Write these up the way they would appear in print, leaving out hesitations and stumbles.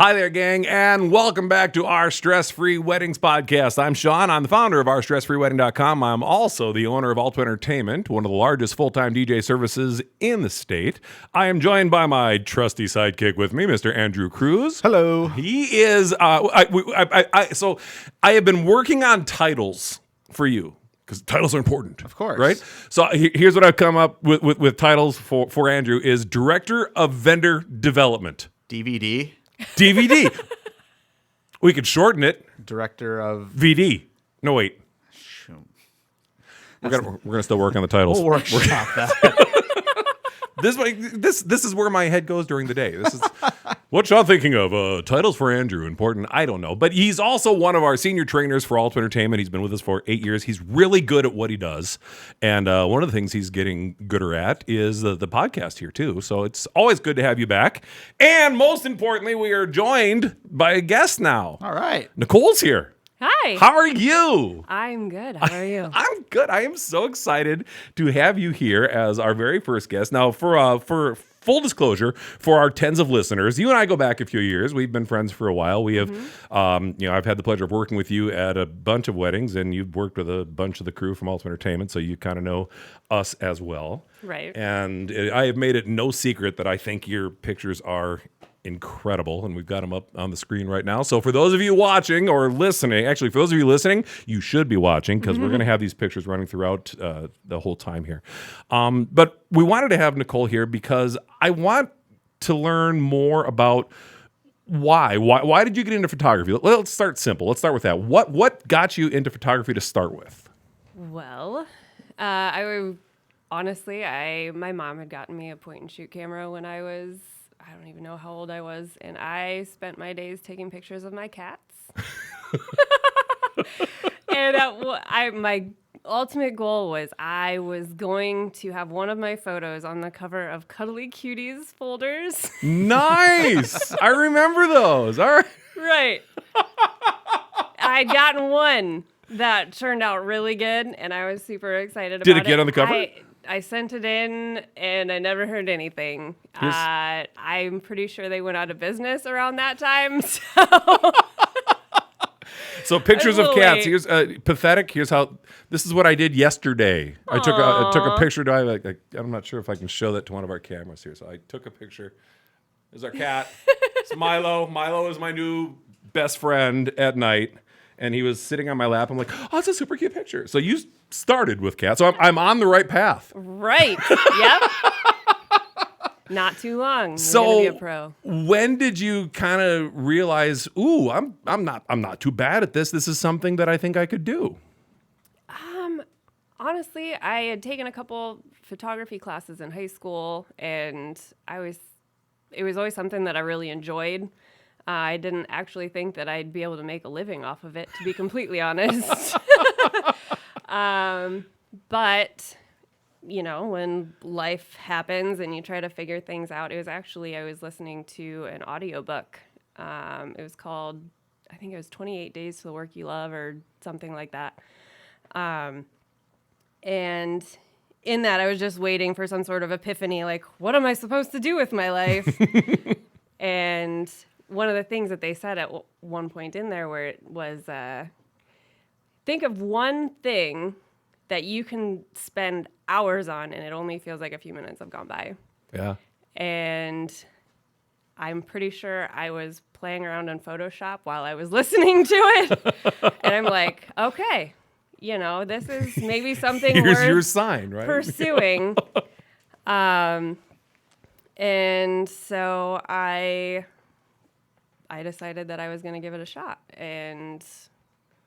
Hi there, gang, and welcome back to our Stress-Free Weddings podcast. I'm Sean. I'm the founder of OurStressFreeWedding.com. I'm also the owner of Alto Entertainment, one of the largest full-time DJ services in the state. I am joined by my trusty sidekick with me, Mr. Andrew Cruz. Hello. He is, so I have been working on titles for you, because titles are important. Of course. Right? So here's what I've come up with titles for Andrew is Director of Vendor Development. DVD. DVD. We could shorten it. Director of... VD. No, wait. Shoot. We're gonna still work on the titles. We'll workshop that. This is where my head goes during the day. This is what y'all thinking of. Titles for Andrew, important. I don't know. But he's also one of our senior trainers for Alto Entertainment. He's been with us for 8 years. He's really good at what he does. And one of the things he's getting gooder at is the podcast here, too. So it's always good to have you back. And most importantly, we are joined by a guest now. All right. Nicole's here. Hi. How are you? I'm good. How are you? I'm good. I am so excited to have you here as our very first guest. Now, for full disclosure, for our tens of listeners, you and I go back a few years. We've been friends for a while. We have, I've had the pleasure of working with you at a bunch of weddings, and you've worked with a bunch of the crew from Alto Entertainment, so you kind of know us as well. Right. And I have made it no secret that I think your pictures are incredible, and we've got them up on the screen right now. So for those of you watching or listening, actually for those of you listening, you should be watching because we're going to have these pictures running throughout the whole time here. But we wanted to have Nichole here because I want to learn more about why did you get into photography? Let's start simple. Let's start with that. What got you into photography to start with? Well, my mom had gotten me a point and shoot camera when I don't even know how old I was, and I spent my days taking pictures of my cats. And my ultimate goal was I was going to have one of my photos on the cover of Cuddly Cuties folders. Nice. I remember those. All right. Right. I'd gotten one that turned out really good, and I was super excited about it. Did it get on the cover? I sent it in, and I never heard anything. I'm pretty sure they went out of business around that time. So pictures of cats. Late. Here's pathetic. Here's how. This is what I did yesterday. I took a picture. I'm not sure if I can show that to one of our cameras here. So I took a picture. There's our cat. It's Milo. Milo is my new best friend at night. And he was sitting on my lap. I'm like, oh, it's a super cute picture. So you started with cats. So I'm on the right path. Right. Yep. Not too long. So I'm gonna be a pro. When did you kind of realize, ooh, I'm not too bad at this. This is something that I think I could do? Honestly, I had taken a couple photography classes in high school, and it was always something that I really enjoyed. I didn't actually think that I'd be able to make a living off of it, to be completely honest. But, when life happens and you try to figure things out, I was listening to an audiobook. It was called, I think it was 28 Days to the Work You Love or something like that. And in that, I was just waiting for some sort of epiphany, like, what am I supposed to do with my life? And one of the things that they said at one point in there where it was, think of one thing that you can spend hours on and it only feels like a few minutes have gone by. Yeah. And I'm pretty sure I was playing around in Photoshop while I was listening to it. And I'm like, okay, this is maybe something Here's worth your sign, right? pursuing. And so I decided that I was going to give it a shot, and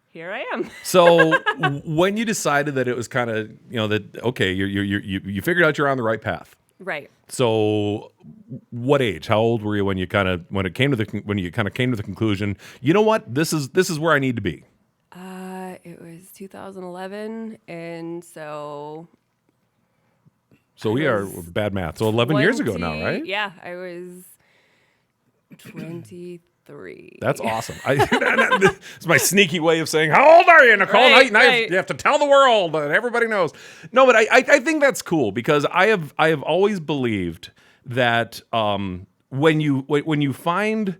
here I am. So when you decided that it was kind of, okay, you figured out you're on the right path. Right. So what age? How old were you when you kind of came to the conclusion, you know what, this is where I need to be? It was 2011, and so we are bad math. So 11 years ago now, right? Yeah, I was 23. That's awesome. It's my sneaky way of saying, how old are you, Nichole? Right. You have to tell the world that everybody knows. No, but I think that's cool because I have always believed that when you find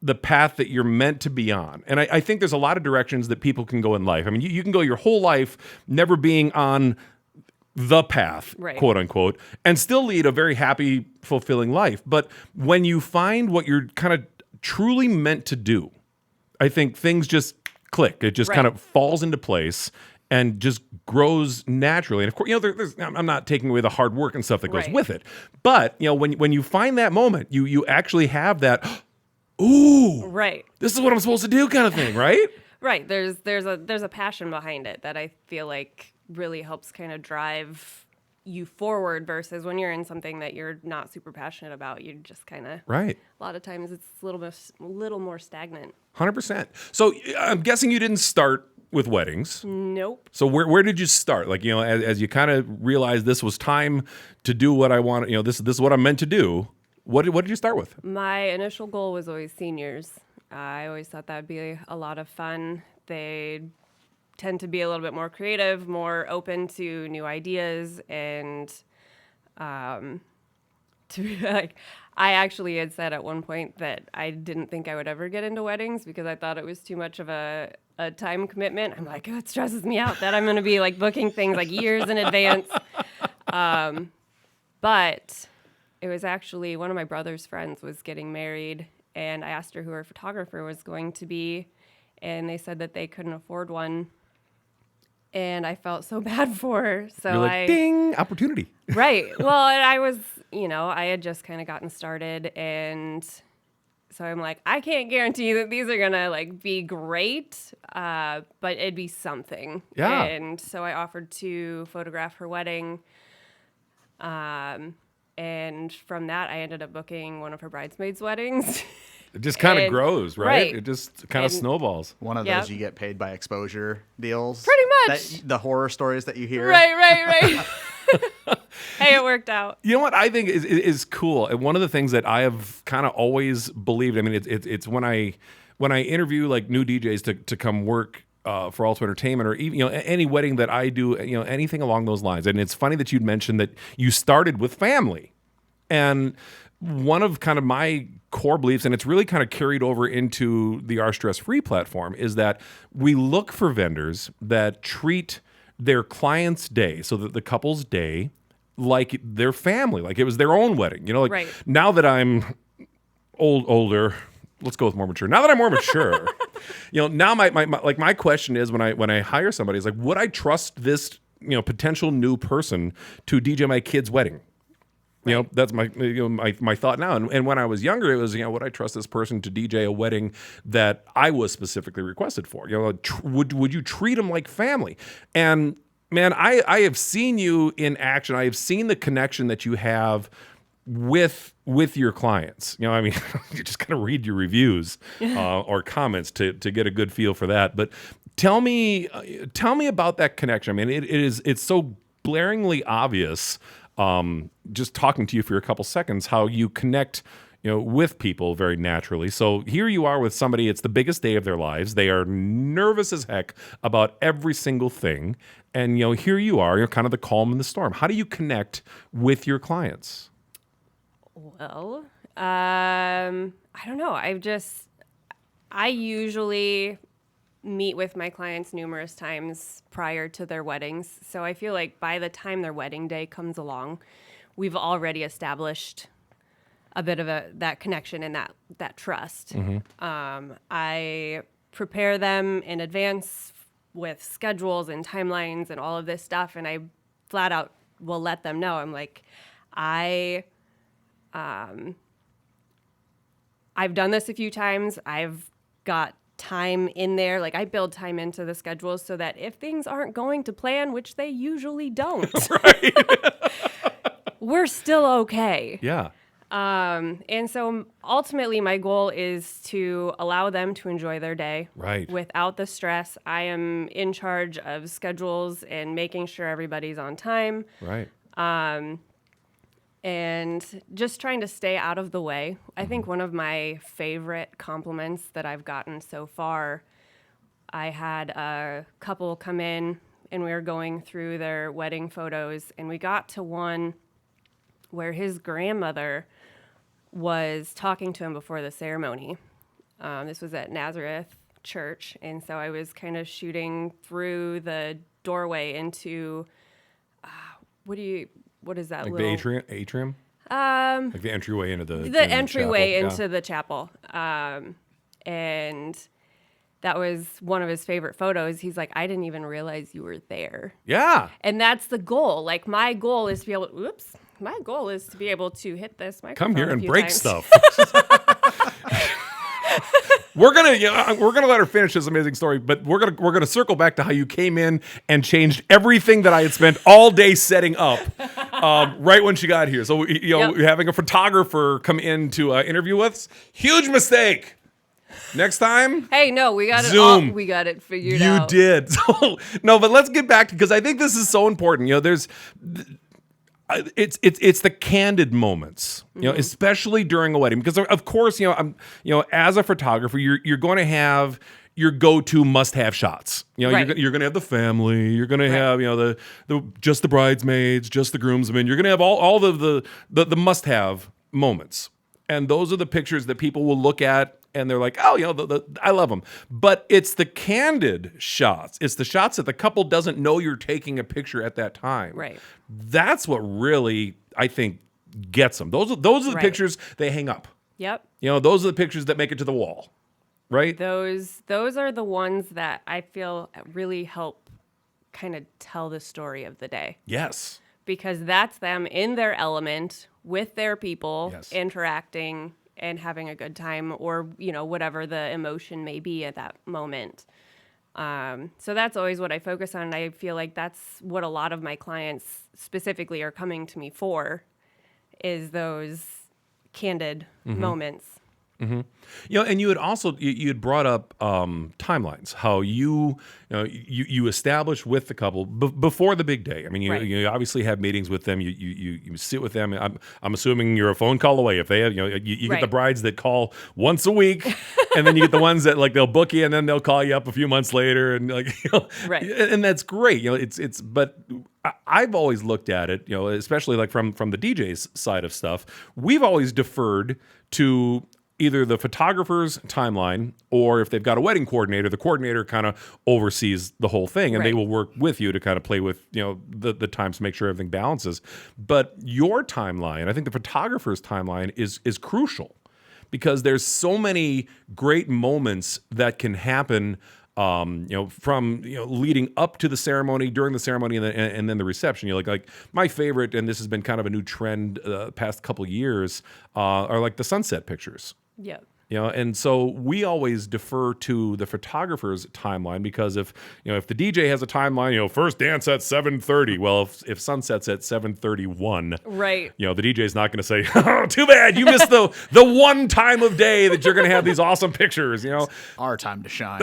the path that you're meant to be on. And I think there's a lot of directions that people can go in life. I mean, you can go your whole life never being on the path, Right. quote unquote, and still lead a very happy, fulfilling life. But when you find what you're kind of truly meant to do, I think things just click. It just Right. kind of falls into place and just grows naturally. And of course, I'm not taking away the hard work and stuff that goes Right. with it. But when you find that moment, you actually have that, ooh, Right. this is what I'm supposed to do kind of thing, right? Right. There's a passion behind it that I feel like really helps kind of drive you forward versus when you're in something that you're not super passionate about, you just kind of Right. a lot of times it's a little more stagnant. 100%. So I'm guessing you didn't start with weddings. Nope. So where did you start? Like, as you kind of realized this was time to do what I want, this is what I'm meant to do. What did you start with? My initial goal was always seniors. I always thought that'd be a lot of fun. They tend to be a little bit more creative, more open to new ideas, and to be like, I actually had said at one point that I didn't think I would ever get into weddings because I thought it was too much of a time commitment. I'm like, oh, it stresses me out that I'm going to be like booking things like years in advance. But it was actually one of my brother's friends was getting married, and I asked her who her photographer was going to be, and they said that they couldn't afford one. And I felt so bad for her. So You're like, ding, opportunity. Right. Well, and I was, I had just kind of gotten started, and so I'm like, I can't guarantee that these are gonna like be great, but it'd be something. Yeah. And so I offered to photograph her wedding, and from that I ended up booking one of her bridesmaids' weddings. It just kind of And- grows, right? right. It just kind of And- snowballs. One of Yep. those you get paid by exposure deals. Pretty much. The horror stories that you hear. Right. Hey, it worked out. You know what I think is cool, and one of the things that I have kind of always believed. I mean, it's when I interview like new DJs to come work for Alto Entertainment, or even any wedding that I do, anything along those lines. And it's funny that you'd mentioned that you started with family, and one of kind of my core beliefs, and it's really kind of carried over into the Our Stress Free platform, is that we look for vendors that treat their client's day, so that the couple's day, like their family, like it was their own wedding. Like Right. now that I'm older, let's go with more mature. Now that I'm more mature, now my question is when I hire somebody is like, would I trust this potential new person to DJ my kid's wedding? That's my my thought now. And when I was younger, it was would I trust this person to DJ a wedding that I was specifically requested for? Would you treat them like family? And man, I have seen you in action. I have seen the connection that you have with your clients. You just kind of read your reviews or comments to get a good feel for that. But tell me about that connection. I mean, it's so blaringly obvious. Just talking to you for a couple seconds, how you connect, with people very naturally. So here you are with somebody, it's the biggest day of their lives. They are nervous as heck about every single thing. And, here you are, you're kind of the calm in the storm. How do you connect with your clients? Well, I don't know. I usually meet with my clients numerous times prior to their weddings. So I feel like by the time their wedding day comes along, we've already established a bit of that connection and that trust. I prepare them in advance with schedules and timelines and all of this stuff, and I flat out will let them know. I'm like, I've done this a few times. I've got time in there. Like I build time into the schedules so that if things aren't going to plan, which they usually don't, we're still okay. Yeah. And so ultimately my goal is to allow them to enjoy their day Right. without the stress. I am in charge of schedules and making sure everybody's on time. Right. And just trying to stay out of the way. I think one of my favorite compliments that I've gotten so far, I had a couple come in and we were going through their wedding photos, and we got to one where his grandmother was talking to him before the ceremony. This was at Nazareth Church, and so I was kind of shooting through the doorway into what is that Like little the atrium? Like the entryway into the entryway chapel. into the chapel. And that was one of his favorite photos. He's like, I didn't even realize you were there. Yeah. And that's the goal. Like, my goal is to be able to hit this microphone. Come here a and few break times. stuff. We're gonna let her finish this amazing story, but we're gonna circle back to how you came in and changed everything that I had spent all day setting up, right when she got here. So Yep. having a photographer come in to interview us, huge mistake. Next time, Hey, no, we got Zoom. it. We got it figured you out. did. So no, but let's get back because I think this is so important. There's. It's the candid moments, especially during a wedding, because of course, as a photographer, you're going to have your go-to must-have shots. Right. You're going to have the family, you're going to have the just the bridesmaids, just the groomsmen. You're going to have all the must-have moments, and those are the pictures that people will look at. And they're like, oh, I love them. But it's the candid shots. It's the shots that the couple doesn't know you're taking a picture at that time. Right. That's what really, I think, gets them. Those are the Right. pictures they hang up. Yep. Those are the pictures that make it to the wall. Right? Those are the ones that I feel really help kind of tell the story of the day. Yes. Because that's them in their element with their people, Yes. interacting and having a good time, or whatever the emotion may be at that moment. So that's always what I focus on. And I feel like that's what a lot of my clients specifically are coming to me for, is those candid moments. And you had also you had brought up timelines, how you establish with the couple before the big day. I mean, Right. you obviously have meetings with them. You sit with them. I'm assuming you're a phone call away. If they have, you get the Right. brides that call once a week, and then you get the ones that they'll book you and then they'll call you up a few months later, and Right. and that's great. But I've always looked at it, especially from the DJ's side of stuff. We've always deferred to either the photographer's timeline, or if they've got a wedding coordinator, the coordinator kind of oversees the whole thing, and they Right. will work with you to kind of play with the times to make sure everything balances. But your timeline, I think the photographer's timeline is crucial, because there's so many great moments that can happen. From leading up to the ceremony, during the ceremony, and then the reception. Like my favorite, and this has been kind of a new trend past couple years, are like the sunset pictures. Yep. And so we always defer to the photographer's timeline, because if the DJ has a timeline, first dance at 7:30. Well, if sunset's at 7:31, Right. the DJ's not going to say, "Oh, too bad you missed the one time of day that you're going to have these awesome pictures." Our time to shine.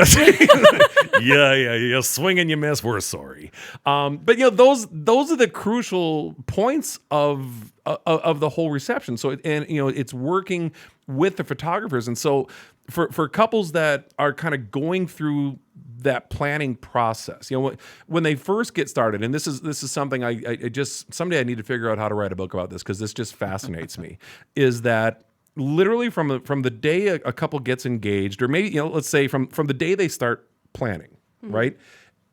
Yeah. Swing and you miss. We're sorry. But those are the crucial points of the whole reception. So it's working with the photographers, and so for couples that are kind of going through that planning process, when they first get started, and this is something I just someday I need to figure out how to write a book about this, because this just fascinates me, is that literally from the day a couple gets engaged, or maybe let's say from the day they start planning, right,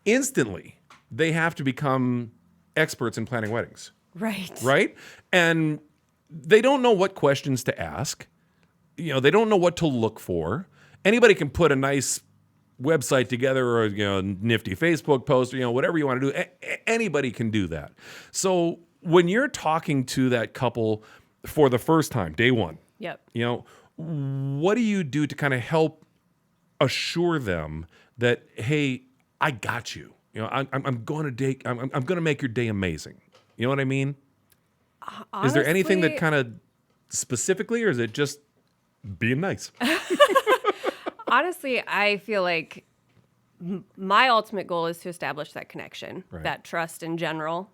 instantly they have to become experts in planning weddings. Right? And they don't know what questions to ask. They don't know what to look for. Anybody can put a nice website together, or nifty Facebook post, whatever you want to do. Anybody can do that. So when you're talking to that couple for the first time, day one, Yep. what do you do to kind of help assure them that, hey, I got you. I'm going to make your day amazing. You know what I mean? Honestly, Is there anything that kind of specifically, or is it just being nice? Honestly, I feel like my ultimate goal is to establish that connection, Right. that trust in general.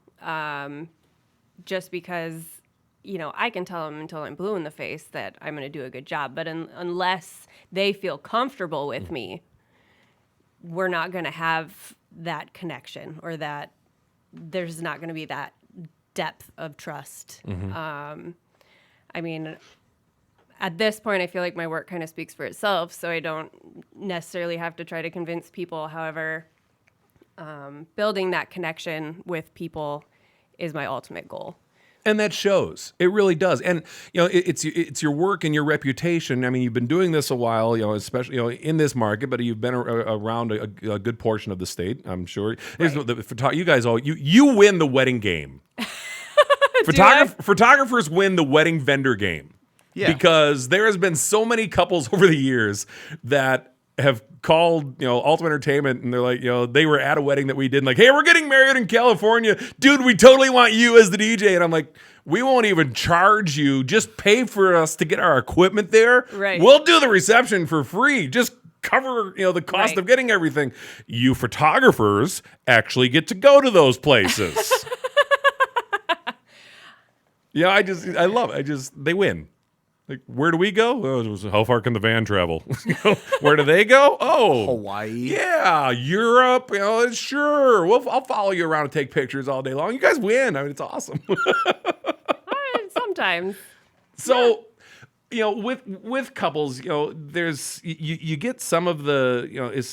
Just because, I can tell them until I'm blue in the face that I'm going to do a good job. But unless they feel comfortable with me, we're not going to have that connection, or that there's not going to be that depth of trust. I mean, at this point, I feel like my work kind of speaks for itself, so I don't necessarily have to try to convince people. However, building that connection with people is my ultimate goal. And that shows. It really does. And it's your work and your reputation. I mean, you've been doing this a while, especially in this market, but you've been around a good portion of the state, I'm sure. Right. You guys you win the wedding game. Photographers win the wedding vendor game. Yeah. Because there has been so many couples over the years that have called, Ultimate Entertainment, and they're like, they were at a wedding that we did, and like, hey, we're getting married in California. Dude, we totally want you as the DJ. And I'm like, we won't even charge you. Just pay for us to get our equipment there. Right. We'll do the reception for free. Just cover, the cost Right. of getting everything. You photographers actually get to go to those places. I love it. They win. Like, where do we go? Oh, how far can the van travel? Where do they go? Oh, Hawaii. Yeah, Europe. Sure. I'll follow you around and take pictures all day long. You guys win. I mean, it's awesome. Sometimes. So, with couples, there's you get some of the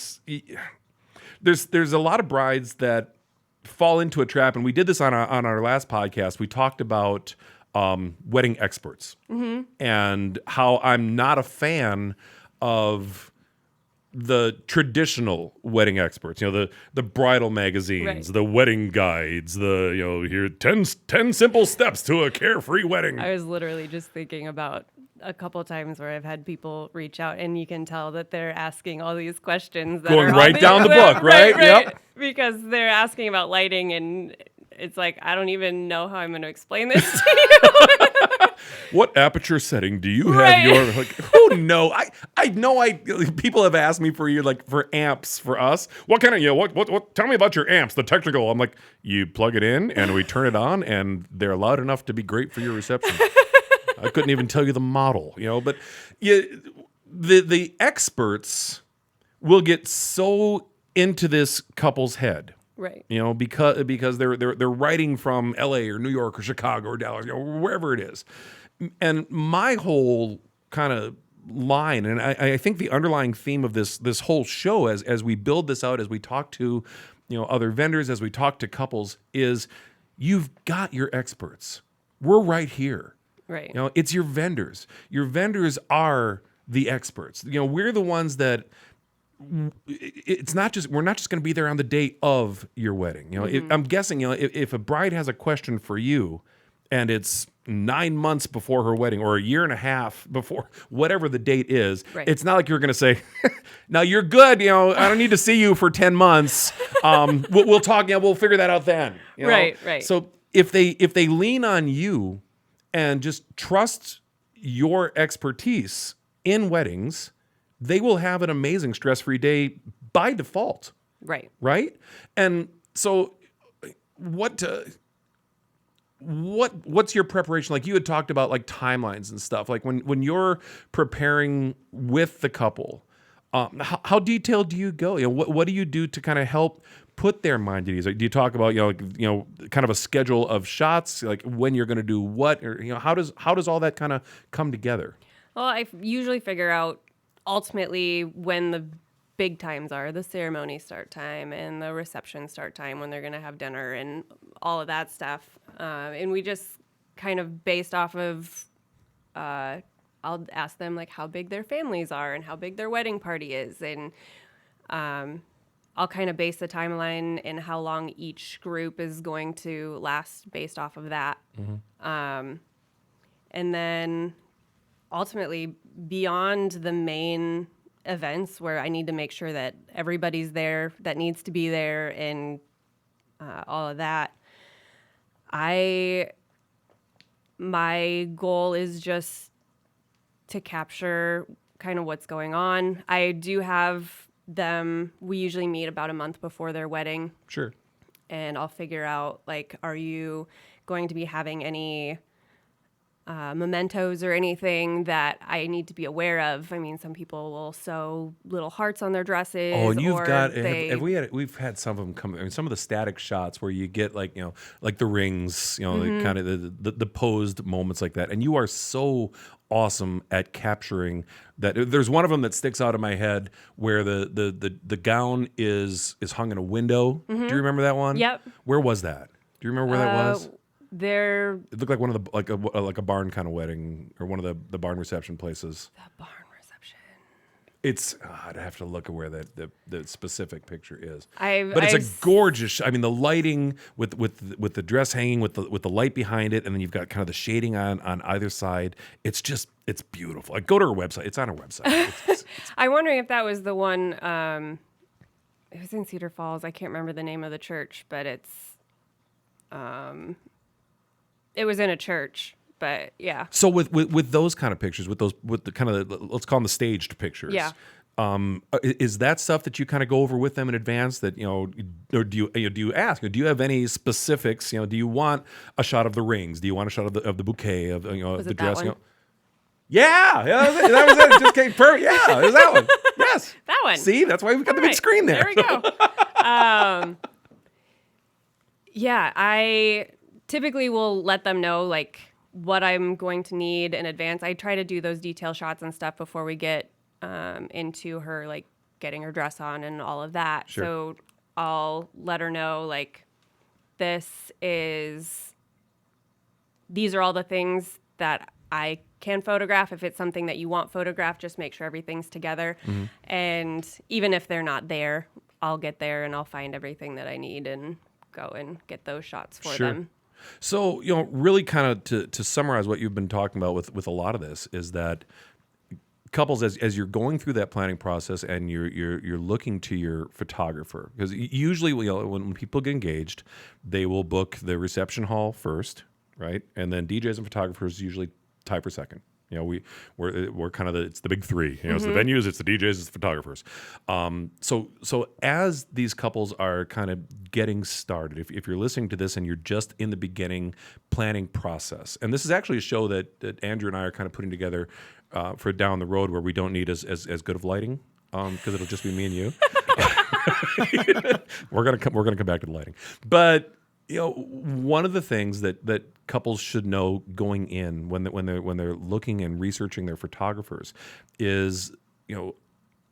there's a lot of brides that fall into a trap, and we did this on our last podcast. We talked about wedding experts and how I'm not a fan of the traditional wedding experts, the bridal magazines, Right. the wedding guides, here 10 simple steps to a carefree wedding. I was literally just thinking about a couple times where I've had people reach out, and you can tell that they're asking all these questions that Going are right down the book, right? Yep. Because they're asking about lighting, and it's like, I don't even know how I'm going to explain this to you. What aperture setting do you have Right. your, like, who know? I know people have asked me for years, like, for amps for us. What kind of, what tell me about your amps, the technical. I'm like, you plug it in and we turn it on and they're loud enough to be great for your reception. I couldn't even tell you the model, but the experts will get so into this couple's head. Right. Because they're writing from LA or New York or Chicago or Dallas, wherever it is. And my whole kind of line, and I think the underlying theme of this whole show as we build this out, as we talk to other vendors, as we talk to couples, is you've got your experts. We're right here. Right. It's your vendors. Your vendors are the experts. We're the ones that. It's not just we're not just going to be there on the day of your wedding. I'm guessing if a bride has a question for you, and it's 9 months before her wedding or a year and a half before whatever the date is, Right. It's not like you're going to say, "No, you're good. I don't need to see you for 10 months. We'll talk. We'll figure that out then." Right. So if they lean on you and just trust your expertise in weddings, they will have an amazing stress-free day by default, Right. right? And so what's your preparation? Like you had talked about like timelines and stuff. Like when you're preparing with the couple, how detailed do you go? What do you do to kind of help put their mind at ease? Like, do you talk about kind of a schedule of shots, like when you're going to do what, or how does all that kind of come together? Well, I usually figure out ultimately when the big times are, the ceremony start time and the reception start time, when they're going to have dinner and all of that stuff. And we just kind of based off of, I'll ask them like how big their families are and how big their wedding party is. And I'll kind of base the timeline and how long each group is going to last based off of that. And then ultimately, beyond the main events where I need to make sure that everybody's there that needs to be there and all of that, my goal is just to capture kind of what's going on. I do have them, we usually meet about a month before their wedding. Sure. And I'll figure out, like, are you going to be having any mementos or anything that I need to be aware of. I mean, some people will sew little hearts on their dresses. Oh, and you've or got they, we've had some of them come. I mean, some of the static shots where you get like like the rings, like kind of the posed moments like that. And you are so awesome at capturing that. There's one of them that sticks out in my head where the gown is hung in a window. Do you remember that one? Yep. Where was that? Do you remember where that was? They're It looked like one of the like a barn kind of wedding or one of the barn reception places. the barn reception. It's I'd have to look at where the specific picture is. I've- but it's I've- a gorgeous. I mean, the lighting with the dress hanging with the light behind it, and then you've got kind of the shading on either side. It's beautiful. Like, go to her website. It's on her website. I'm wondering if that was the one. It was in Cedar Falls. I can't remember the name of the church, but it's. It was in a church, but yeah. So with those kind of pictures, with the kind of let's call them the staged pictures. Yeah. Is that stuff that you kind of go over with them in advance? That or do you ask? Do you have any specifics? Do you want a shot of the rings? Do you want a shot of the bouquet of Was the it dress? that one? Yeah, that was it. It just came perfect. Yeah, it was that one. Yes, That one. See, that's why we've got the big Right. screen there. There we go. Yeah, I typically will let them know like what I'm going to need in advance. I try to do those detail shots and stuff before we get into her like getting her dress on and all of that. Sure. So I'll let her know like these are all the things that I can photograph. If it's something that you want photographed, just make sure everything's together. Mm-hmm. And even if they're not there, I'll get there and I'll find everything that I need and go and get those shots for Sure. them. So, really kind of to summarize what you've been talking about with a lot of this is that couples, as you're going through that planning process and you're looking to your photographer, because usually when people get engaged, they will book the reception hall first, right? And then DJs and photographers usually tie for second. We're kind of it's the big three. It's the venues, it's the DJs, it's the photographers. So as these couples are kind of getting started, if you're listening to this and you're just in the beginning planning process, and this is actually a show that Andrew and I are kind of putting together for down the road where we don't need as good of lighting because it'll just be me and you. We're gonna come back to the lighting, but. One of the things that couples should know going in when they're looking and researching their photographers is,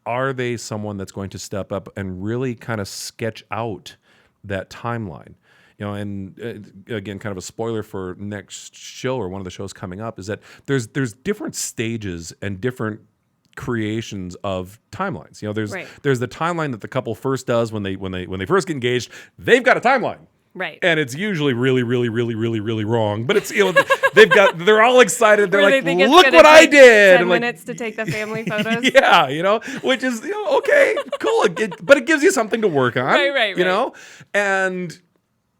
are they someone that's going to step up and really kind of sketch out that timeline? And again, kind of a spoiler for next show or one of the shows coming up is that there's different stages and different creations of timelines. There's the timeline that the couple first does when they first get engaged. They've got a timeline. Right. And it's usually really, really, really, really, really wrong. But it's they're all excited. They're Where like, they think it's look gonna what I take did. 10 And like, minutes to take the family photos. yeah, which is okay, cool. But it gives you something to work on. Right. And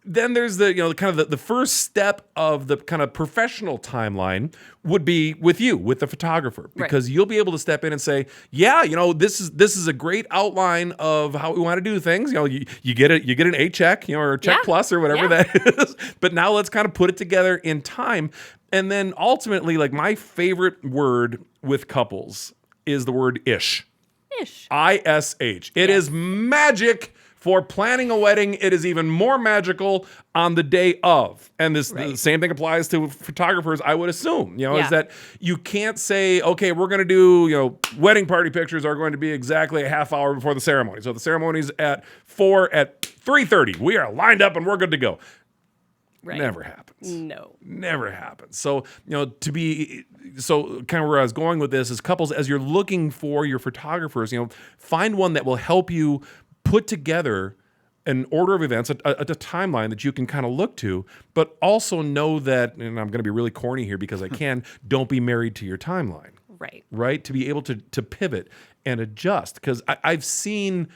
then there's the kind of the first step of the kind of professional timeline would be with the photographer, because you'll be able to step in and say, yeah, this is a great outline of how we want to do things. You get an A check, or a check plus or whatever that is. But now let's kind of put it together in time. And then ultimately, like, my favorite word with couples is the word ish. Ish. ISH. It is magic. For planning a wedding, it is even more magical on the day of. And the same thing applies to photographers, I would assume, is that you can't say, okay, we're going to do, wedding party pictures are going to be exactly a half hour before the ceremony. So the ceremony's at 4, at 3:30. We are lined up and we're good to go. Right. Never happens. No. Never happens. So, so kind of where I was going with this is couples, as you're looking for your photographers, find one that will help you put together an order of events, a timeline that you can kind of look to, but also know that, and I'm going to be really corny here because I can, don't be married to your timeline. Right? To be able to pivot and adjust. Because I've seen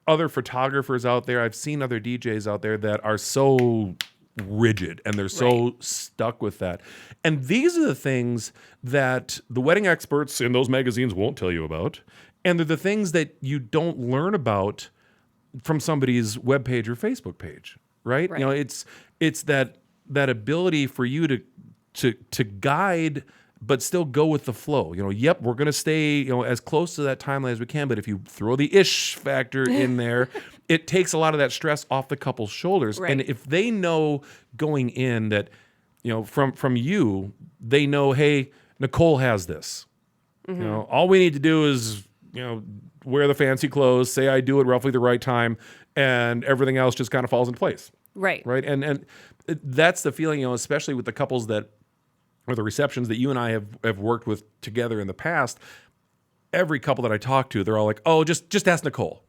other photographers out there, I've seen other DJs out there that are so rigid and they're so stuck with that. And these are the things that the wedding experts in those magazines won't tell you about. And they're the things that you don't learn about from somebody's webpage or Facebook page, right? It's that ability for you to guide, but still go with the flow. Yep, we're gonna stay as close to that timeline as we can. But if you throw the ish factor in there, it takes a lot of that stress off the couple's shoulders. Right. And if they know going in that from you, they know, hey, Nichole has this. All we need to do is wear the fancy clothes, say I do it roughly the right time, and everything else just kind of falls into place. Right. Right. And that's the feeling, especially with the couples that, or the receptions that you and I have worked with together in the past. Every couple that I talk to, they're all like, oh, just ask Nichole.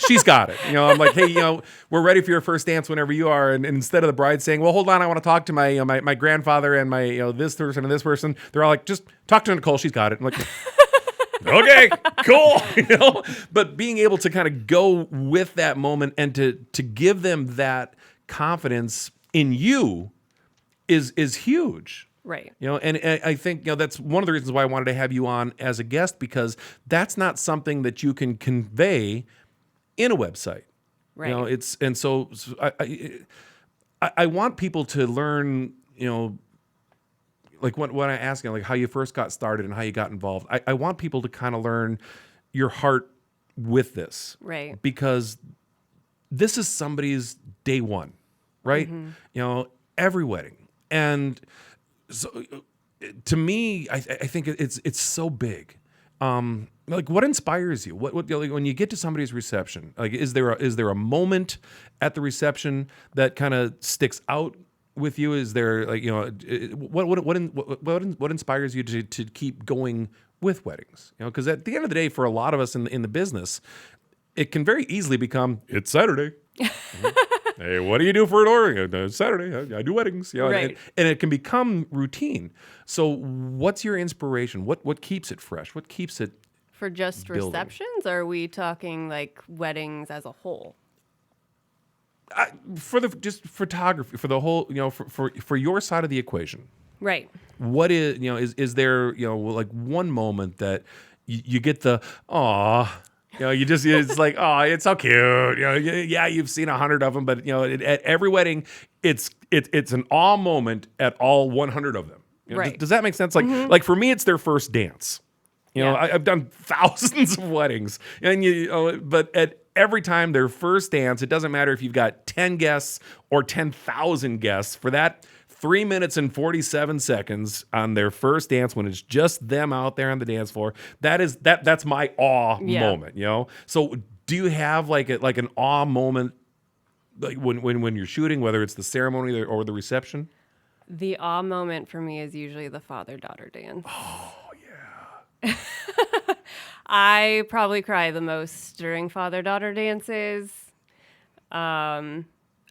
She's got it. I'm like, hey, we're ready for your first dance whenever you are. And instead of the bride saying, well, hold on, I want to talk to my my grandfather and my this person and this person, they're all like, just talk to Nichole. She's got it. I'm like, okay, cool. But being able to kind of go with that moment and to give them that confidence in you is huge. Right. And I think that's one of the reasons why I wanted to have you on as a guest, because that's not something that you can convey in a website. Right. So I want people to learn, like when I ask like how you first got started and how you got involved. I want people to kind of learn your heart with this. Right. Because this is somebody's day one, right? Every wedding. And so to me, I think it's so big. Like, what inspires you? What like, when you get to somebody's reception, like, is there a moment at the reception that kind of sticks out with you? Is there like what inspires you to keep going with weddings? Because at the end of the day, for a lot of us in the business, it can very easily become, it's Saturday. Hey, what do you do for an ordering? It's Saturday. I do weddings. Right. And it can become routine. So what's your inspiration? What keeps it fresh? What keeps it For just building? receptions, or are we talking like weddings as a whole? For just photography, for the whole, for your side of the equation. Right. What is there, like one moment that you get the, aw, it's like, oh, it's so cute. Yeah, you've seen 100 of them, but at every wedding, it's an awe moment at all 100 of them. Right. Does that make sense? Like for me, it's their first dance. Yeah. I've done thousands of weddings, and but at every time their first dance, it doesn't matter if you've got 10 guests or 10,000 guests, for that 3 minutes and 47 seconds on their first dance, when it's just them out there on the dance floor, that's my awe moment, So do you have like an awe moment, like when you're shooting, whether it's the ceremony or the reception? The awe moment for me is usually the father-daughter dance. Oh, I probably cry the most during father-daughter dances. I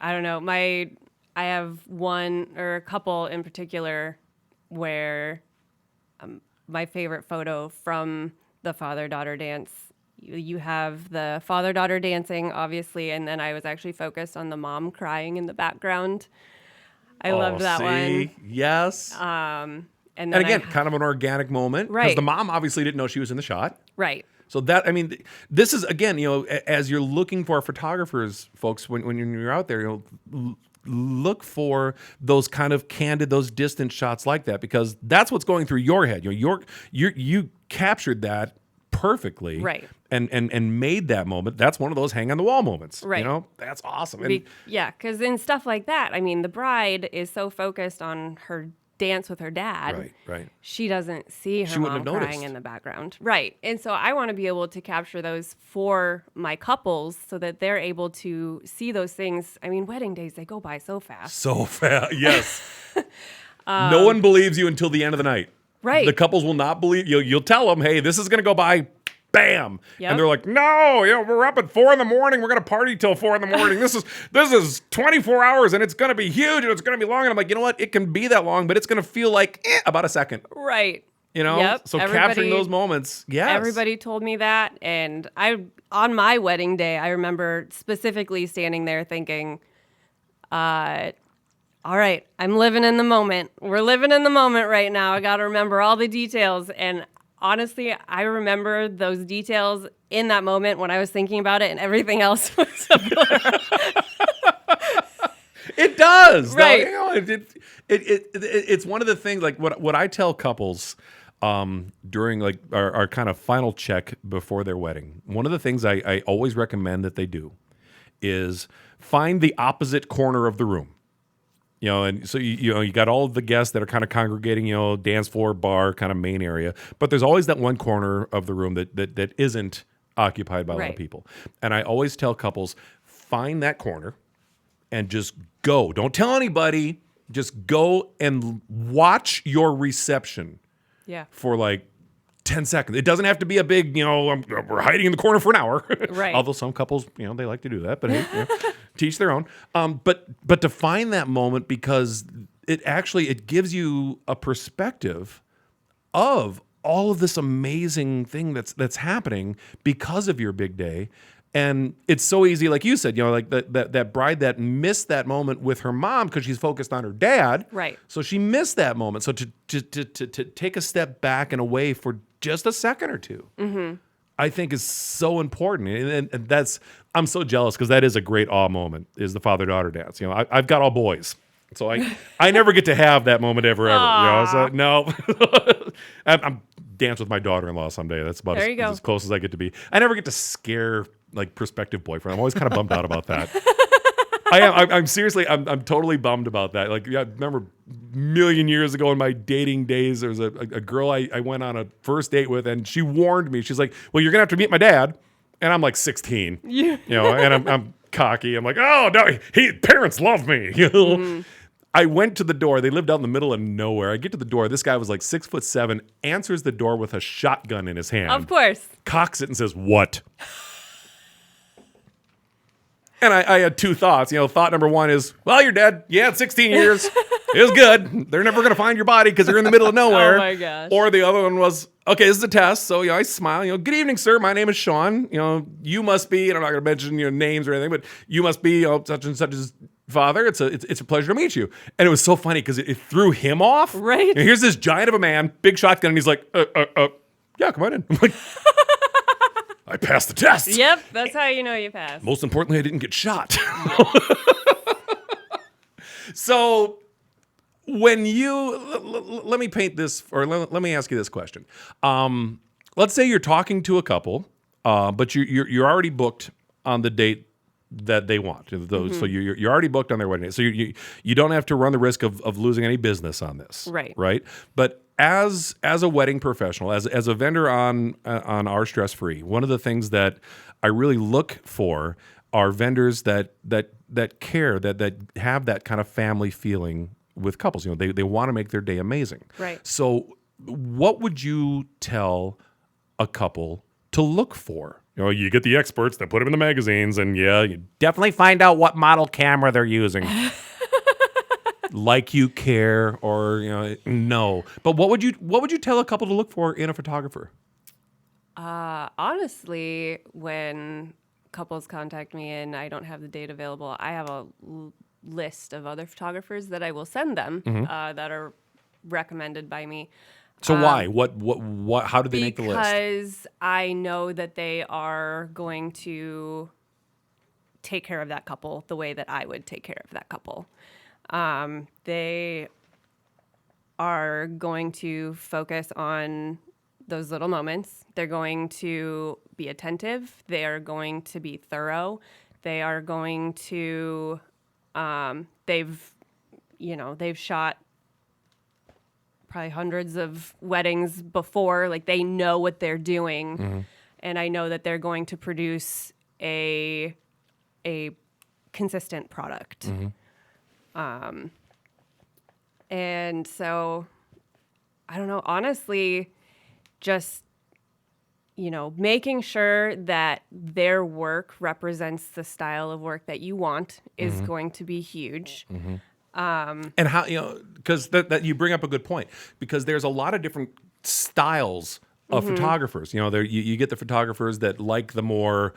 don't know. I have one or a couple in particular where my favorite photo from the father-daughter dance, you have the father-daughter dancing, obviously, and then I was actually focused on the mom crying in the background. I loved that one. Yes. And again, kind of an organic moment. Right. Because the mom obviously didn't know she was in the shot. Right. So this is, again, as you're looking for photographers, folks, when you're out there, look for those kind of candid, those distant shots like that, because that's what's going through your head. You captured that perfectly. Right. And made that moment. That's one of those hang on the wall moments. Right. That's awesome. And because in stuff like that, the bride is so focused on her dance with her dad. Right. She doesn't see her wouldn't mom have crying noticed. in the background. Right. And so I want to be able to capture those for my couples so that they're able to see those things. Wedding days, they go by so fast. So fast. Yes. No one believes you until the end of the night. Right. The couples will not believe you. You'll tell them, hey, this is going to go by. Bam. Yep. And they're like, no, we're up at 4 a.m. We're going to party till 4 a.m. This is 24 hours and it's going to be huge and it's going to be long. And I'm like, you know what? It can be that long, but it's going to feel like about a second. Right. Yep. So capturing those moments. Yes. Everybody told me that. And on my wedding day, I remember specifically standing there thinking, all right, I'm living in the moment. We're living in the moment right now. I got to remember all the details. And honestly, I remember those details in that moment when I was thinking about it, and everything else was a blur. It does. Right. No, it's one of the things, like what I tell couples during like our kind of final check before their wedding. One of the things I always recommend that they do is find the opposite corner of the room. And so you got all of the guests that are kind of congregating, dance floor, bar, kind of main area. But there's always that one corner of the room that isn't occupied by a lot of people. And I always tell couples, find that corner and just go. Don't tell anybody. Just go and watch your reception. Yeah. For like 10 seconds. It doesn't have to be a big, we're hiding in the corner for an hour. Right. Although some couples, they like to do that, but hey, teach their own. But to find that moment, because it gives you a perspective of all of this amazing thing that's happening because of your big day. And it's so easy, like you said, like that bride that missed that moment with her mom because she's focused on her dad. Right. So she missed that moment. So to take a step back and away for just a second or two, I think is so important. And that's, I'm so jealous because that is a great awe moment, is the father-daughter dance. I've got all boys. So I never get to have that moment ever. So no. I'm dance with my daughter-in-law someday. That's about as close as I get to be. I never get to scare like prospective boyfriend. I'm always kind of bummed out about that. I'm seriously, I'm totally bummed about that. Like, I remember a million years ago in my dating days, there was a girl I went on a first date with, and she warned me. She's like, well, you're gonna have to meet my dad. And I'm like 16, and I'm cocky. I'm like, oh no, parents love me. I went to the door. They lived out in the middle of nowhere. I get to the door. This guy was like 6'7", answers the door with a shotgun in his hand. Of course. Cocks it and says, what? And I had two thoughts. Thought number one is, well, you're dead. Yeah, it's 16 years. It was good. They're never going to find your body because you're in the middle of nowhere. Oh, my gosh. Or the other one was, okay, this is a test. So, I smile. Good evening, sir. My name is Sean. You must be, and I'm not going to mention your names or anything, but you must be such and such's father. It's a pleasure to meet you. And it was so funny because it threw him off. Right. And here's this giant of a man, big shotgun, and he's like, yeah, come on in. I'm like, I passed the test. Yep, that's how you know you passed. Most importantly, I didn't get shot. So when let me paint this, or let me ask you this question. Let's say you're talking to a couple, but you're already booked on the date that they want. So you're already booked on their wedding day. So you don't have to run the risk of losing any business on this. Right. But as a wedding professional, as a vendor on our Stress Free, one of the things that I really look for are vendors that care, that have that kind of family feeling with couples. They want to make their day amazing. Right. So what would you tell a couple to look for? You get the experts that put them in the magazines, and you definitely find out what model camera they're using. Like you care, or no. But what would you tell a couple to look for in a photographer? Honestly, when couples contact me and I don't have the date available, I have a list of other photographers that I will send them that are recommended by me. So why? What? How did they make the list? Because I know that they are going to take care of that couple the way that I would take care of that couple. They are going to focus on those little moments. They're going to be attentive. They are going to be thorough. They are going to, they've shot probably hundreds of weddings before. Like, they know what they're doing. And I know that they're going to produce a consistent product. And so, I don't know, honestly, just, making sure that their work represents the style of work that you want is going to be huge. And how, because that you bring up a good point, because there's a lot of different styles of photographers. You get the photographers that like the more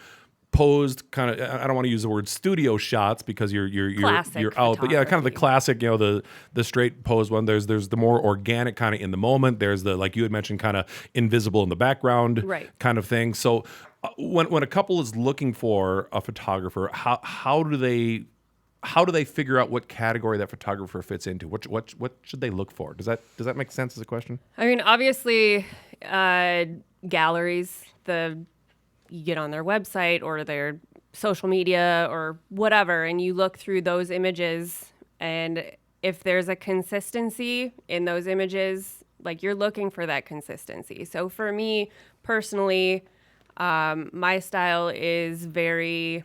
posed kind of, I don't want to use the word studio shots because you're out, but yeah, kind of the classic, the straight pose one. There's the more organic kind of in the moment. There's the, like you had mentioned, kind of invisible in the background kind of thing. So when a couple is looking for a photographer, how do they how do they figure out what category that photographer fits into? What should they look for? Does that make sense as a question? I mean, obviously, galleries, you get on their website or their social media or whatever, and you look through those images, and if there's a consistency in those images, like you're looking for that consistency. So for me personally, my style is I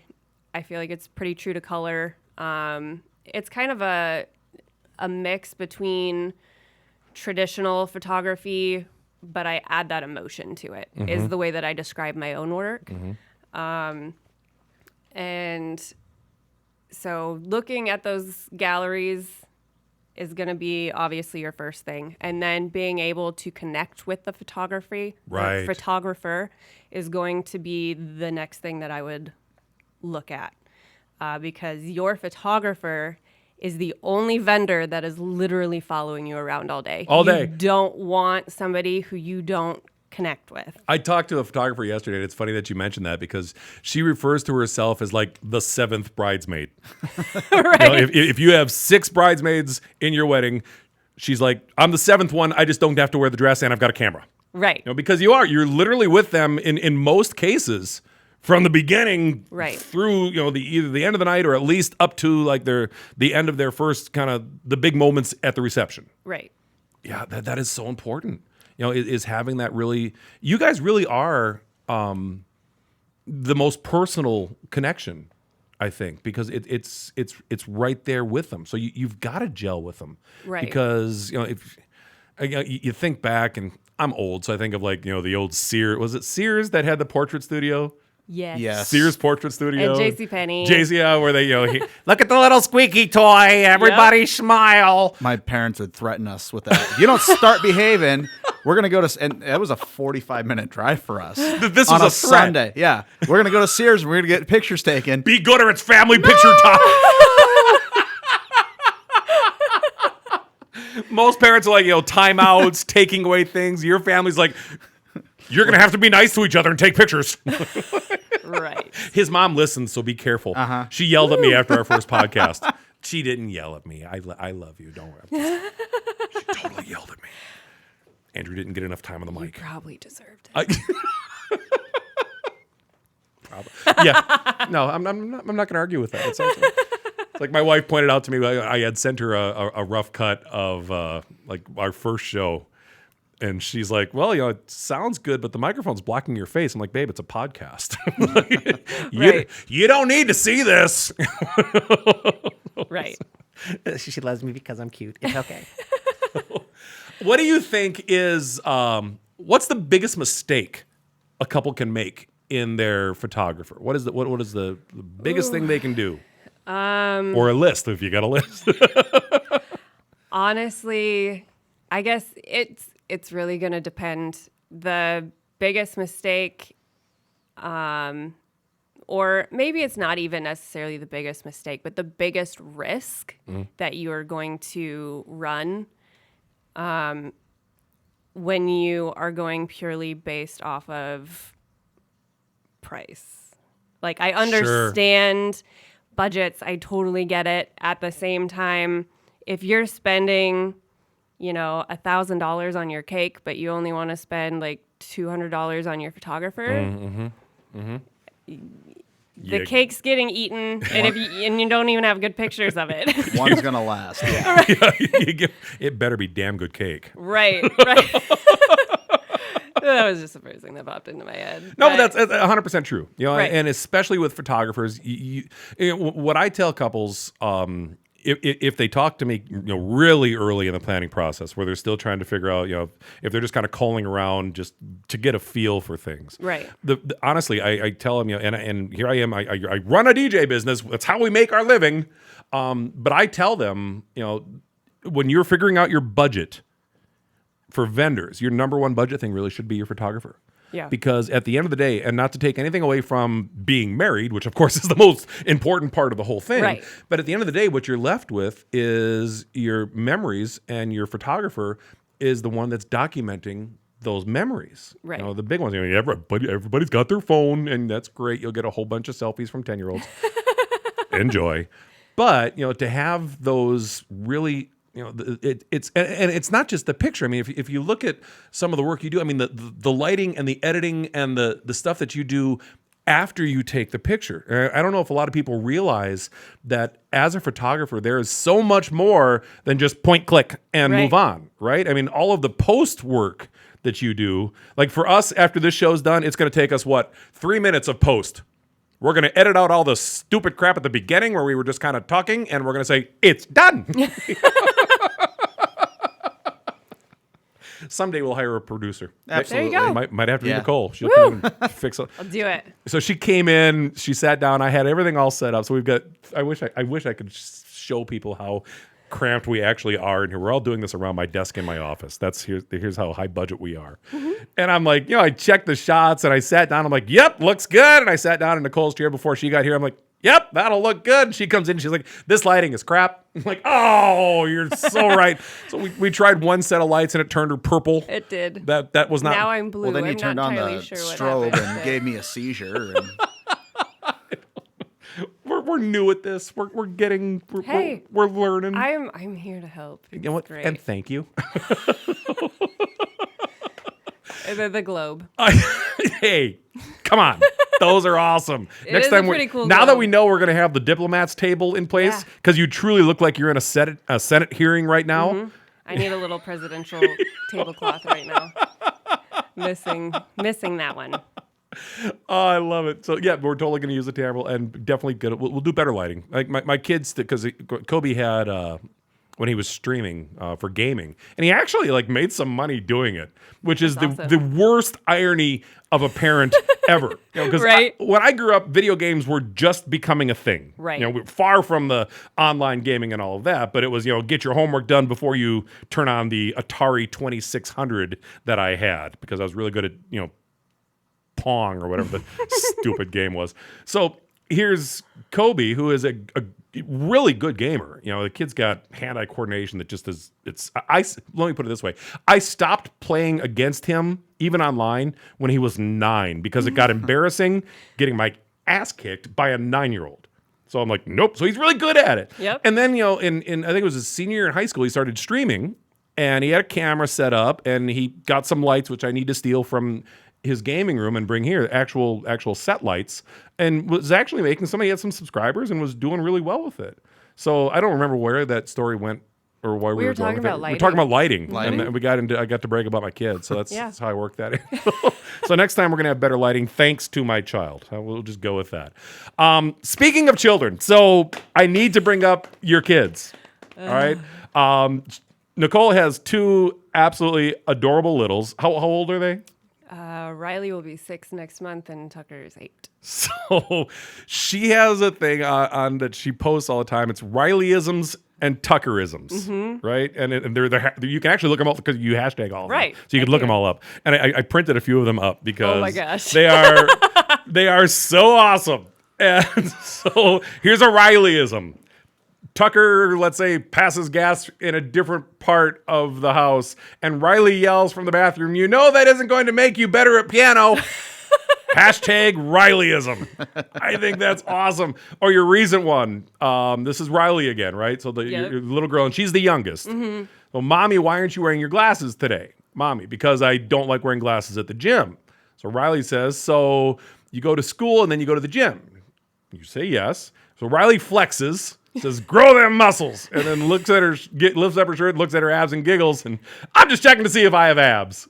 feel like it's pretty true to color. It's kind of a mix between traditional photography, but I add that emotion to it, is the way that I describe my own work. And so looking at those galleries is going to be obviously your first thing. And then being able to connect with the photographer is going to be the next thing that I would look at. Because your photographer is the only vendor that is literally following you around all day. All day. You don't want somebody who you don't connect with. I talked to a photographer yesterday, and it's funny that you mentioned that because she refers to herself as like the 7th bridesmaid. Right. If you have 6 bridesmaids in your wedding, she's like, I'm the 7th one. I just don't have to wear the dress, and I've got a camera. Right. Because you're literally with them in most cases from the beginning through either the end of the night or at least up to like the end of their first kind of the big moments at the reception. Right. Yeah, that is so important. Is having that really. You guys really are the most personal connection, I think, because it's right there with them. So you've got to gel with them, right? Because if you think back, and I'm old, so I think of like the old Sears. Was it Sears that had the portrait studio? Yes. Sears Portrait Studio. And JCPenney. Where they, look at the little squeaky toy. Everybody smile. My parents would threaten us with that. If you don't start behaving, we're going to go to, and it was a 45-minute drive for us. This on was a a threat. Sunday. Yeah. We're going to go to Sears and we're going to get pictures taken. Be good or it's family picture time. Most parents are like, timeouts, taking away things. Your family's like, you're going to have to be nice to each other and take pictures. Right. His mom listens, so be careful. She yelled at me after our first podcast. She didn't yell at me. I love you. Don't worry. She totally yelled at me. Andrew didn't get enough time on the mic. You probably deserved it. Yeah. No, I'm not going to argue with that. It's like my wife pointed out to me. I had sent her a rough cut of like our first show. And she's like, well, it sounds good, but the microphone's blocking your face. I'm like, babe, it's a podcast. You don't need to see this. Right. She loves me because I'm cute. It's okay. What do you think is, what's the biggest mistake a couple can make in their photographer? What is the biggest thing they can do? Or a list, if you got a list. Honestly, I guess it's really going to depend. The biggest mistake, or maybe it's not even necessarily the biggest mistake, but the biggest risk that you are going to run when you are going purely based off of price. Like, I understand budgets. I totally get it. At the same time, if you're spending $1,000 on your cake, but you only want to spend like $200 on your photographer. The cake's getting eaten, and you don't even have good pictures of it. One's gonna last. Yeah. It better be damn good cake. Right. That was just the first thing that popped into my head. No, but that's 100% true. Right. And especially with photographers, what I tell couples. If they talk to me, really early in the planning process, where they're still trying to figure out, if they're just kind of calling around just to get a feel for things. Right. Honestly, I tell them, and here I am, I run a DJ business. That's how we make our living. But I tell them, when you're figuring out your budget for vendors, your number one budget thing really should be your photographer. Yeah. Because at the end of the day, and not to take anything away from being married, which of course is the most important part of the whole thing, right. But at the end of the day, what you're left with is your memories, and your photographer is the one that's documenting those memories. Right. The big ones. Everybody's got their phone, and that's great. You'll get a whole bunch of selfies from 10-year-olds. Enjoy. But, to have those really, it's not just the picture. I mean, if you look at some of the work you do, I mean, the lighting and the editing and the stuff that you do after you take the picture. I don't know if a lot of people realize that as a photographer, there is so much more than just point, click, and move on, right? I mean, all of the post work that you do, like for us, after this show's done, it's going to take us, 3 minutes of post. We're going to edit out all the stupid crap at the beginning where we were just kind of talking, and we're going to say, it's done. Someday we'll hire a producer. Absolutely. There you go. Might have to be Yeah. Nichole. She'll come in and fix it. I'll do it. So she came in, she sat down. I had everything all set up. So we've got. I wish I could show people how cramped we actually are in here. We're all doing this around my desk in my office. Here's how high budget we are. And I'm like, I checked the shots and I sat down. I'm like, yep, looks good. And I sat down in Nicole's chair before she got here. I'm like, yep, that'll look good. And she comes in, she's like, this lighting is crap. I'm like, oh, you're so right. So we tried one set of lights and it turned her purple. It did. That was not. Now I'm blue. Well, then you I'm turned not on the entirely sure what strobe happened, and but- gave me a seizure. And We're new at this. We're getting. Hey, we're learning. I'm here to help. It's You know what? great. And thank you. The globe. Hey, come on. Those are awesome. is a pretty cool now that globe. we know we're going to have the diplomats table in place, Yeah. because you truly look like you're in a Senate hearing right now. I need a little presidential tablecloth right now. Missing that one. Oh, I love it. So yeah, we're totally going to use the table and definitely we'll do better lighting. Like my kids, because Kobe had when he was streaming for gaming, and he actually like made some money doing it, which is That's the awesome. worst irony of a parent ever. Because Right. when I grew up, video games were just becoming a thing. Right. We were far from the online gaming and all of that, but it was get your homework done before you turn on the Atari 2600 that I had, because I was really good at Pong or whatever the stupid game was. So here's Kobe, who is a really good gamer. The kid's got hand-eye coordination that just is. Let me put it this way: I stopped playing against him even online when he was 9 because it got embarrassing getting my ass kicked by a 9-year-old. So I'm like, nope. So he's really good at it. Yep. And then in I think it was his senior year in high school, he started streaming, and he had a camera set up, and he got some lights, which I need to steal from his gaming room and bring here, actual set lights, and was actually making somebody had some subscribers and was doing really well with it. So I don't remember where that story went or why we were going talking with it. about We were talking about lighting. Lighting. And I got to brag about my kids. So that's, Yeah. that's how I work that in. So next time we're going to have better lighting thanks to my child. We'll just go with that. Speaking of children, so I need to bring up your kids. All right. Nichole has 2 absolutely adorable littles. How old are they? Riley will be 6 next month, and Tucker is 8. So she has a thing on that she posts all the time. It's Rileyisms and Tuckerisms, right? And they're you can actually look them up because you hashtag all of them. Right. So you can look them all up. And I printed a few of them up because Oh my gosh. they are so awesome. And so here's a Rileyism. Tucker, let's say, passes gas in a different part of the house, and Riley yells from the bathroom, that isn't going to make you better at piano. Hashtag Rileyism. I think that's awesome. Or your recent one. This is Riley again, right? So your little girl, and she's the youngest. Well, Mommy, why aren't you wearing your glasses today? Mommy, because I don't like wearing glasses at the gym. So Riley says, so you go to school and then you go to the gym. You say yes. So Riley flexes, says, grow them muscles, and then lifts up her shirt, looks at her abs and giggles, and I'm just checking to see if I have abs.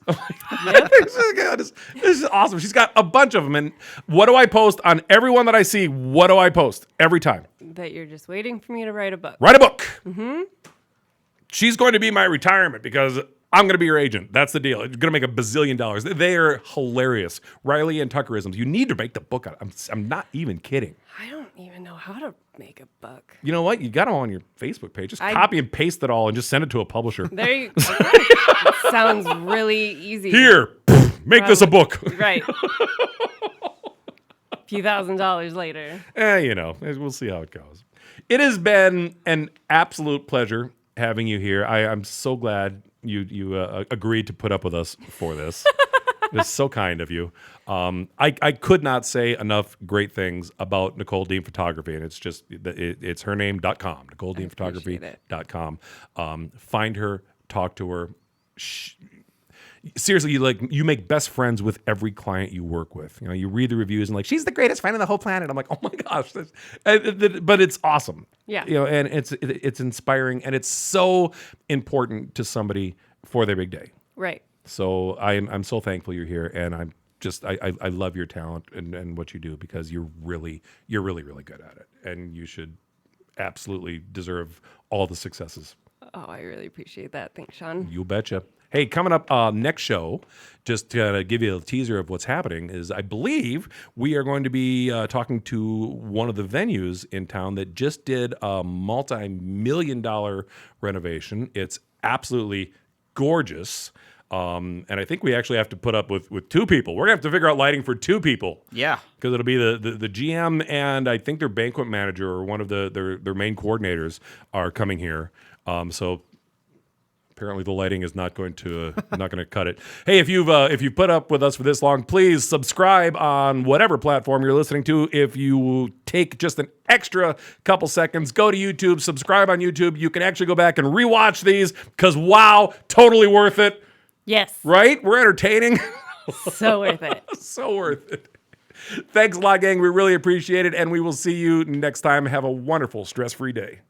This is awesome. She's got a bunch of them, and what do I post on everyone that I see? What do I post every time? That you're just waiting for me to write a book. Write a book. She's going to be my retirement because I'm going to be your agent. That's the deal. It's going to make $1 bazillion. They are hilarious. Riley and Tuckerisms. You need to make the book out. I'm not even kidding. I don't even know how to make a book. You know what? You got them on your Facebook page. Just copy and paste it all and just send it to a publisher. There you go. It sounds really easy. Here, make this a book. Right. A few $1,000s later. We'll see how it goes. It has been an absolute pleasure having you here. I'm so glad you agreed to put up with us for this. It's so kind of you. I could not say enough great things about Nichole Diehm Photography, and it's just it's her name.com, NicholeDiehmPhotography.com. Find her, talk to her. Seriously, you make best friends with every client you work with. You know, you read the reviews and like, she's the greatest friend on the whole planet. I'm like, oh my gosh, but it's awesome. Yeah. You know, and it's inspiring, and it's so important to somebody for their big day. Right. So I'm so thankful you're here, and I'm just I love your talent and what you do, because you're really really good at it, and you should absolutely deserve all the successes. Oh, I really appreciate that. Thanks, Sean. You betcha. Hey, coming up next show, just to give you a teaser of what's happening, is I believe we are going to be talking to one of the venues in town that just did a multi-million-dollar renovation. It's absolutely gorgeous. And I think we actually have to put up with two people. We're going to have to figure out lighting for two people. Yeah. Because it'll be the GM and I think their banquet manager or one of their main coordinators are coming here. So apparently the lighting is not going to cut it. Hey, if you've put up with us for this long, please subscribe on whatever platform you're listening to. If you take just an extra couple seconds, go to YouTube, subscribe on YouTube. You can actually go back and rewatch these, because wow, totally worth it. Yes. Right? We're entertaining. So worth it. So worth it. Thanks a lot, gang. We really appreciate it, and we will see you next time. Have a wonderful, stress-free day.